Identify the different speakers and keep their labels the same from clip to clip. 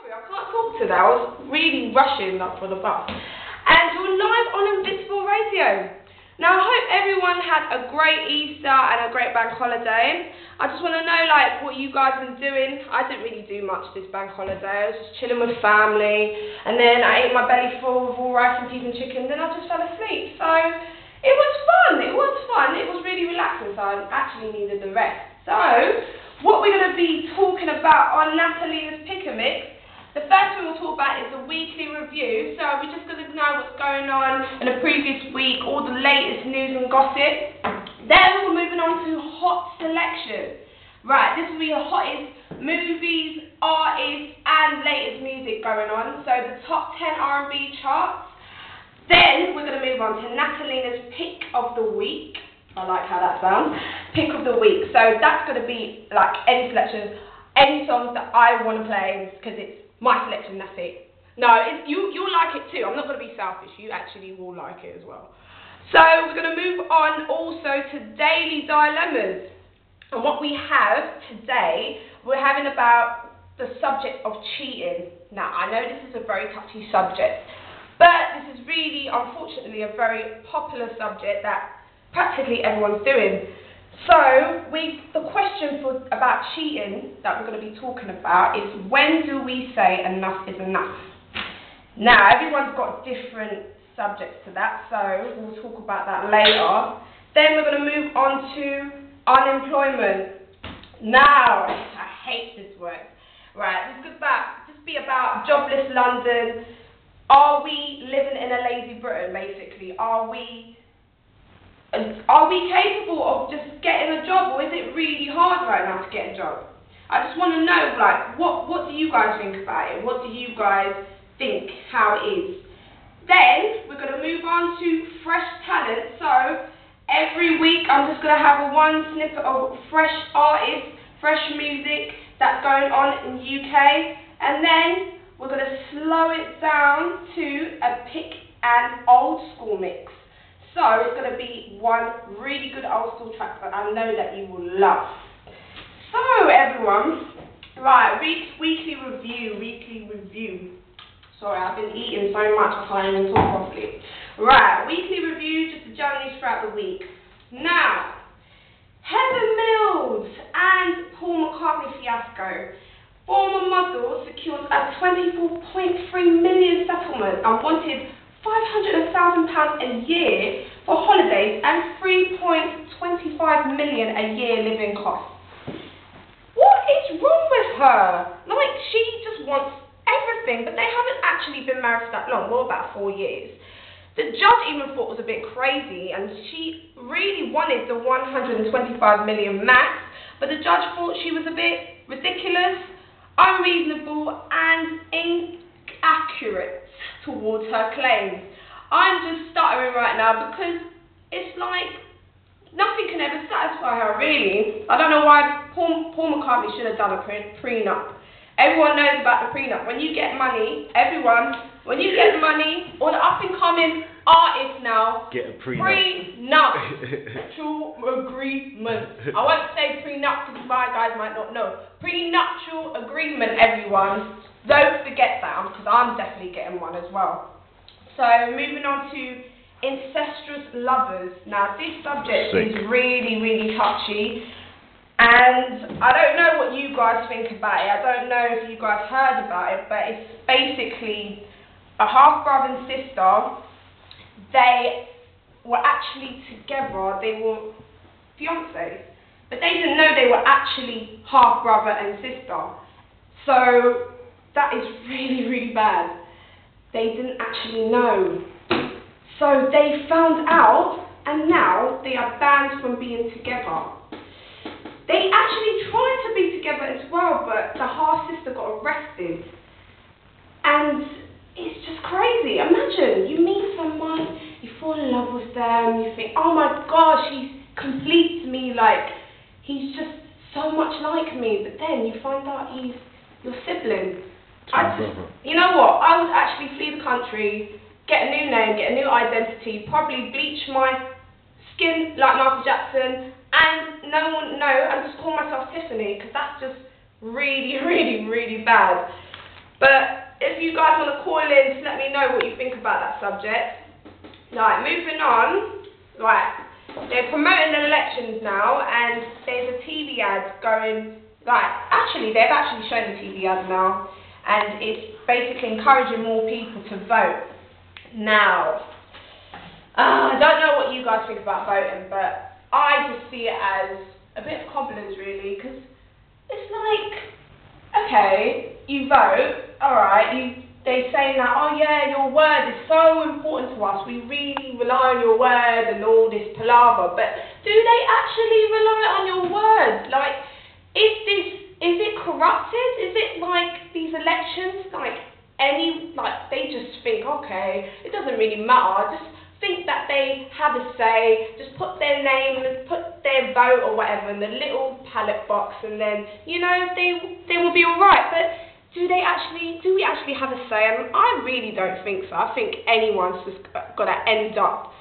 Speaker 1: sorry, I can't talk today. I was really rushing up for the bus. And you're live on Invincible Radio. Now, I hope everyone had a great Easter and a great bank holiday. I just want to know, like, what you guys have been doing. I didn't really do much this bank holiday. I was just chilling with family. And then I ate my belly full with all rice and peas and chicken. Then I just fell asleep. So, it was fun. It was fun. It was really relaxing. So, I actually needed the rest. So, what we're going to be talking about on Natalina'S Pic N, the first thing we'll talk about is the weekly review. So we're just going to know what's going on in the previous week, all the latest news and gossip. Then we're moving on to hot selection. Right, this will be the hottest movies, artists and latest music going on. So the top 10 R&B charts. Then we're going to move on to Natalina'S Pic of the Week. I like how that sounds. Pick of the week. So that's going to be like any selection, any songs that I want to play because it's my selection. That's it. No, you'll like it too. I'm not going to be selfish. You actually will like it as well. So we're going to move on also to daily dilemmas. And what we have today, we're having about the subject of cheating. Now I know this is a very touchy subject, but this is really, unfortunately, a very popular subject that practically everyone's doing. So the question about cheating that we're going to be talking about is, when do we say enough is enough? Now everyone's got different subjects to that, so we'll talk about that later. Then we're going to move on to unemployment. Now I hate this word. Right, this could just be about jobless London. Are we living in a lazy Britain, basically? Are we capable of just getting a job, or is it really hard right now to get a job? I just want to know, like, what do you guys think about it? What do you guys think how it is? Then we're going to move on to fresh talent. So every week I'm just going to have one snippet of fresh artists, fresh music that's going on in the UK, and then we're going to slow it down to a pick and old school mix. So it's going to be one really good old school track that I know that you will love. So everyone, right, weekly review. Sorry, I've been eating so much I can't even talk properly. Right, weekly review, just the journeys throughout the week. Now, Heather Mills and Paul McCartney fiasco. Former model secured a £24.3 million settlement and wanted £500,000 a year for holidays and £3.25 million a year living costs. What is wrong with her? Like, she just wants everything, but they haven't actually been married for that long, well, about 4 years. The judge even thought it was a bit crazy, and she really wanted the £125 million max, but the judge thought she was a bit ridiculous, unreasonable and inaccurate towards her claims. I'm just stuttering right now because it's like nothing can ever satisfy her, really. I don't know why Paul McCartney should have done a prenup. Everyone knows about the prenup. When you get money, when you get money, all the up and coming artists now
Speaker 2: get a prenup.
Speaker 1: Prenuptial agreement. I won't say prenup because my guys might not know. Prenuptial agreement, everyone. Don't forget that, because I'm definitely getting one as well. So moving on to incestuous lovers. Now this subject is really, really touchy, and I don't know what you guys think about it. I don't know if you guys heard about it, but it's basically a half brother and sister. They were actually together. They were fiancés, but they didn't know they were actually half brother and sister. So that is really, really bad. They didn't actually know. So they found out, and now they are banned from being together. They actually tried to be together as well, but the half-sister got arrested. And it's just crazy. Imagine, you meet someone, you fall in love with them, you think, oh my gosh, he completes me, like, he's just so much like me. But then you find out he's your sibling. You know what, I would actually flee the country, get a new name, get a new identity, probably bleach my skin like Michael Jackson, and no one would know, and just call myself Tiffany, because that's just really, really, really bad. But guys want to call in to let me know what you think about that subject. Right, moving on. Right, they're promoting the elections now, and there's a TV ad going. Like, actually, they've actually shown the TV ad now, and it's basically encouraging more people to vote. Now, I don't know what you guys think about voting, but I just see it as a bit of cobblers, really, because it's like, okay, you vote, alright, they say that, oh yeah, your word is so important to us, we really rely on your word and all this palaver, but do they actually rely on your word? Like, is it corrupted? Is it like these elections, they just think, okay, it doesn't really matter, just think that they have a say, just put their name, put their vote or whatever in the little ballot box, and then, you know, they will be alright. But do we actually have a say? And I really don't think so. I think anyone's just got to end up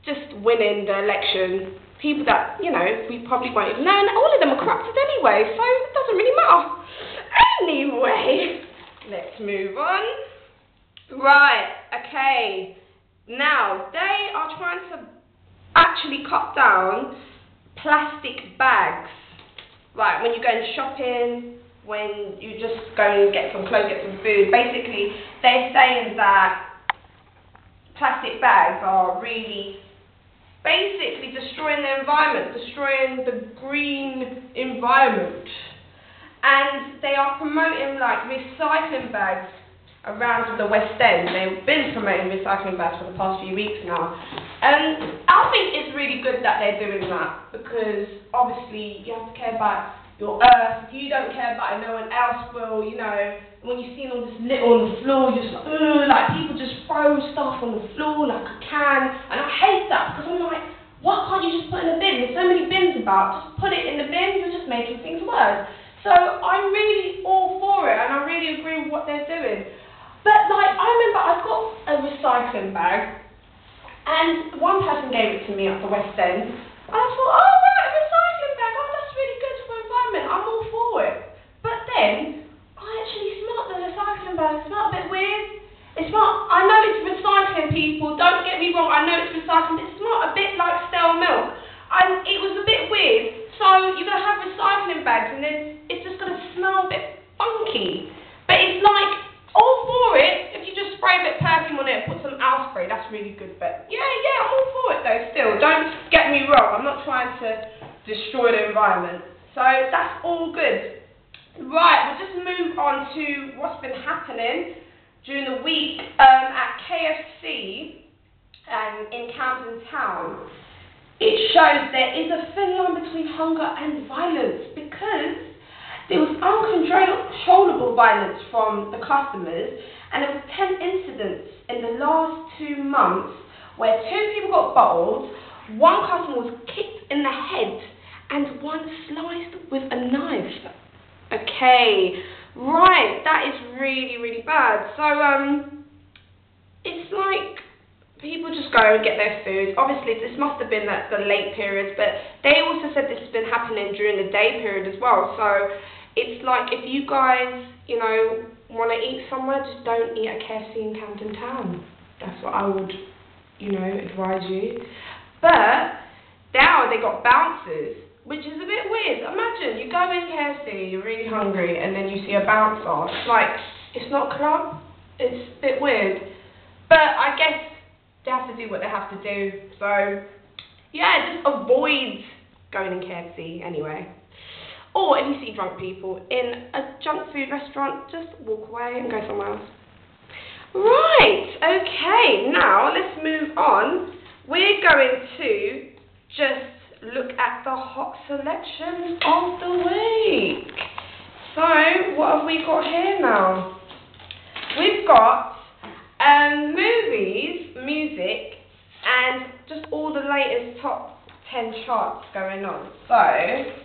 Speaker 1: just winning the election. People that, you know, we probably won't even know, and all of them are corrupted anyway, so it doesn't really matter. Anyway, let's move on. Right, okay. Now, they are trying to actually cut down plastic bags. Right, when you're going shopping, when you just go and get some clothes, get some food. Basically, they're saying that plastic bags are really basically destroying the environment, destroying the green environment. And they are promoting like recycling bags around the West End. They've been promoting recycling bags for the past few weeks now. And I think it's really good that they're doing that, because obviously you have to care about your earth. If you don't care about it, no one else will, you know. When you see all this litter on the floor, you're just like, ugh, like people just throw stuff on the floor like a can. And I hate that, because I'm like, why can't you just put it in the bin? There's so many bins about. Just put it in the bin, you're just making things worse. So I'm really all for it, and I really agree with what they're doing. But like, I remember I got a recycling bag, and one person gave it to me at the West End, and I thought, oh right, a recycling bag, oh that's really good for the environment, I'm all for it. But then, I actually smelled the recycling bag. It smelled a bit weird. I know it's recycling, people, don't get me wrong, I know it's recycling, but it smelled a bit like stale milk. And it was a bit weird, so you're going to have recycling bags, and then it's just going to smell a bit funky. But it's like, all for it, if you just spray a bit of perfume on it and put some house spray, that's really good. But yeah, I'm all for it though still. Don't get me wrong, I'm not trying to destroy the environment. So that's all good. Right, we'll just move on to what's been happening during the week at KFC in Camden Town. It shows there is a thin line between hunger and violence, because there was uncontrollable violence from the customers, and there was 10 incidents in the last 2 months where 2 people got bottled, 1 customer was kicked in the head, and 1 sliced with a knife. Okay, right, that is really, really bad. So, it's like people just go and get their food. Obviously, this must have been at the late periods, but they also said this has been happening during the day period as well. So it's like, if you guys, you know, want to eat somewhere, just don't eat at KFC in Camden Town. That's what I would, you know, advise you. But now they got bouncers, which is a bit weird. Imagine you go in KFC, you're really hungry, and then you see a bouncer. It's like, it's not a club. It's a bit weird. But I guess they have to do what they have to do. So yeah, just avoid going in KFC anyway. Or if you see drunk people in a junk food restaurant, just walk away and go somewhere else. Right, okay, now let's move on. We're going to just look at the hot selection of the week. So, what have we got here now? We've got movies, music, and just all the latest top 10 charts going on. So,